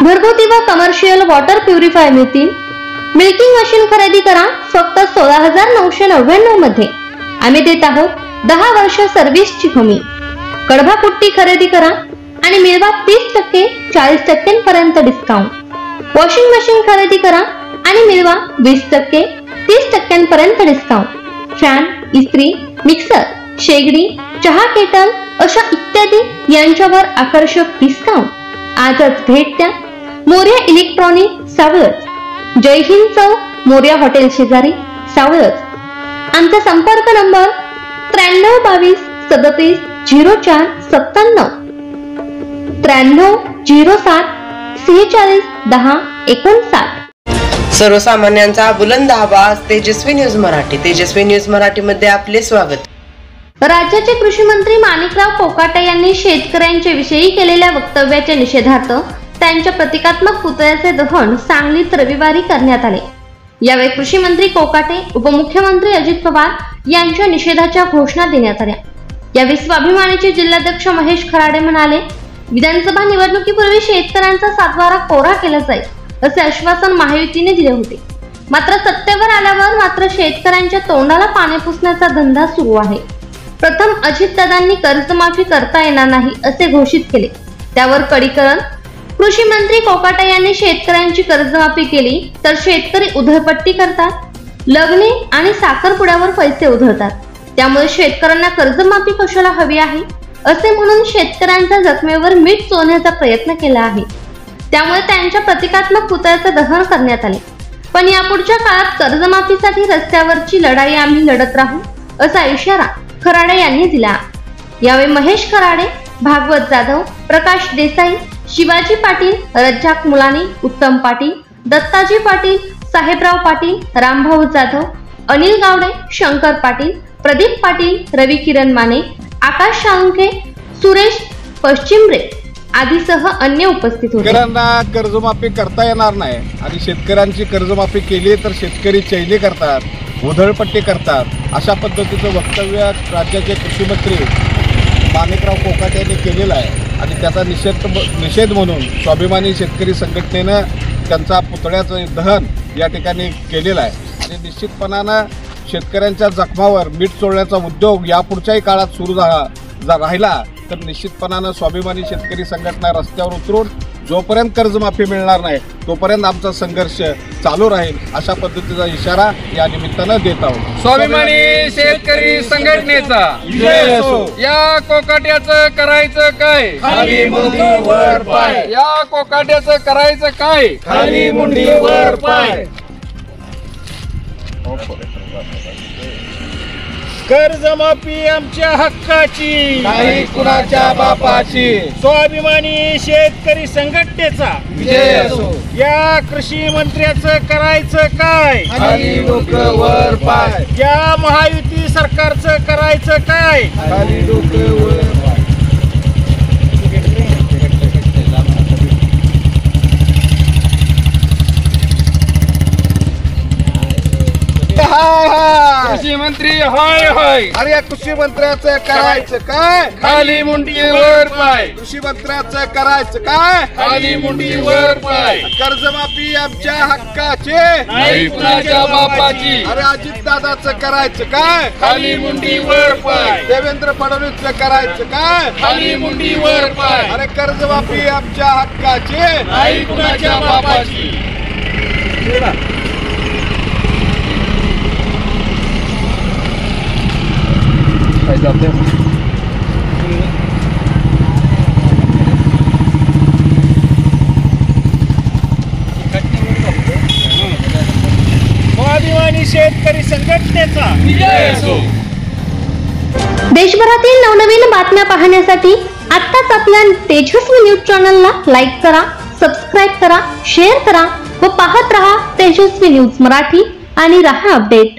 घरगुती व commercial water purifier मिळतील। मिल्किंग मशीन खरेदी करा फक्त 16,999 मध्ये। आम्ही देत आहोत 10 वर्ष सर्व्हिसची हमी। कडभा पुट्टी खरेदी करा आणि मिळवा 30% 40% पर्यंत डिस्काउंट। वॉशिंग मशीन खरेदी करा आणि मिळवा 20% 30% पर्यंत डिस्काउंट। फॅन, इस्त्री, मिक्सर, शेगडी, चहा केटल अशा इत्यादी यांच्यावर आकर्षक डिस्काउंट। आजच भेट द्या मोर्या इलेक्ट्रॉनिक, सावळज, जय हिंद चौक, मोर्या हॉटेल शेजारी, सावळज। आमचा संपर्क नंबर 93 22 37 04 97 93 07 46 10 59। सर्वसामान्यांचा बुलंद आवाज, तेजस्वी न्यूज मराठी। तेजस्वी न्यूज मराठी मध्ये आपले स्वागत। राज्याचे कृषी मंत्री माणिकराव कोकाटे यांनी शेतकऱ्यांच्या विषयी केलेल्या वक्तव्याच्या निषेधार्थ त्यांच्या प्रतिकात्मक पुतळ्याचे दहन सांगलीत रविवारी करण्यात आले। यावेळी कृषी मंत्री कोकाटे, उपमुख्यमंत्री अजित पवार यांच्या निषेधाच्या घोषणा देण्यात आल्या। यावेळी स्वाभिमानीचे जिल्हाध्यक्ष महेश खराडे म्हणाले, विधानसभा निवडणुकीपूर्वी शेतकऱ्यांचा सातबारा कोरा केला जाईल असे आश्वासन महायुतीने दिले होते। मात्र सत्तेवर आल्यावर मात्र शेतकऱ्यांच्या तोंडाला पाणी पुसण्याचा धंदा सुरू आहे। प्रथम अजितदादांनी कर्जमाफी करता येणार नाही असे घोषित केले, त्यावर कडीकरण कृषी मंत्री कोकाटे यांनी शेतकऱ्यांची कर्जमाफी केली तर शेतकरी उधळपट्टी करतात, लग्ने आणि साखरपुड्यावर पैसे उधळतात, त्यामुळे शेतकऱ्यांना कर्जमाफी कशाला हवी आहे असे म्हणून शेतकऱ्यांच्या जखमेवर मीठ चोळण्याचा प्रयत्न केला आहे। त्यामुळे त्यांच्या प्रतिकात्मक पुतळ्याचे दहन करण्यात आले। पण यापुढच्या काळात कर्जमाफीसाठी रस्त्यावरची लढाई आम्ही लढत राहू असा इशारा खराडे यांनी दिला। यावेळी महेश खराडे, भागवत जाधव, प्रकाश देसाई, शिवाजी पाटील, रज्जाक मुलानी, उत्तम पाटील, दत्ताजी पाटील, साहेबराव पाटील, रामभाऊ जाधव, अनिल गावडे, शंकर पाटील, प्रदीप पाटील, रवी किरण माने, आकाश शाळुंखे, सुरेश पश्चिमरे आदीसह अन्य उपस्थित होते। शेतकऱ्यांना कर्जमाफी करता येणार नाही आणि शेतकऱ्यांची कर्जमाफी केली तर शेतकरी चैनी करतात, उधळपट्टी करतात, अशा पद्धतीचं वक्तव्य राज्याचे कृषी मंत्री माणिकराव कोकाटे यांनी केलेलं आहे। आणि त्याचा निषेध म्हणून स्वाभिमानी शेतकरी संघटनेनं त्यांचा पुतळ्याचं दहन या ठिकाणी केलेलं आहे। आणि निश्चितपणानं शेतकऱ्यांच्या जखमावर मीठ चोळण्याचा उद्योग यापुढच्याही काळात सुरू राहिला तर निश्चितपणानं स्वाभिमानी शेतकरी संघटना रस्त्यावर उतरून जोपर्यंत कर्जमाफी मिळणार नाही तोपर्यंत आमचा संघर्ष चालू राहील, अशा पद्धतीचा इशारा या निमित्तानं देत आहोत। स्वाभिमानी शेतकरी संघटनेचा या कोकाट्याचं करायचं काय, खाली मुंडी वर पाय। या कोकाट्याचं करायचं काय, खाली मुंडी वर पाय। कर्जमाफी आमच्या हक्काची, नाही कुणाच्या बापाची। स्वाभिमानी शेतकरी संघटनेचा विजय असो। या कृषी मंत्र्याचं करायचं काय, खाली डोकं वर पाय। या महायुती सरकारचं करायचं काय, खाली डोकं वर पाय। हाय हाय कृषी मंत्री हाय हाय। अरे या कृषी मंत्र्याचं करायचं काय, खाली मुंडी वर पाय। कृषी मंत्र्याचं करायचं काय, खाली मुंडी वर पाय। कर्जमाफी आमच्या हक्काचे, नाही कुणाच्या बापाची। अरे अजितदादाचं करायचं काय, खाली मुंडी वर पाय। देवेंद्र फडणवीसचं करायचं काय, खाली मुंडी वर पाय। अरे कर्जमाफी आमच्या हक्काचे, नाही कुणाच्या बापाची। स्वाभिमानी शेतकरी संघटनेचा विजय असो। देशभरातील नवनवीन बातम्या पाहण्यासाठी आत्ताच आपल्या तेजस्वी न्यूज चॅनलला लाईक करा, सबस्क्राईब करा, शेअर करा व पाहत रहा तेजस्वी न्यूज मराठी आणि रहा अपडेट।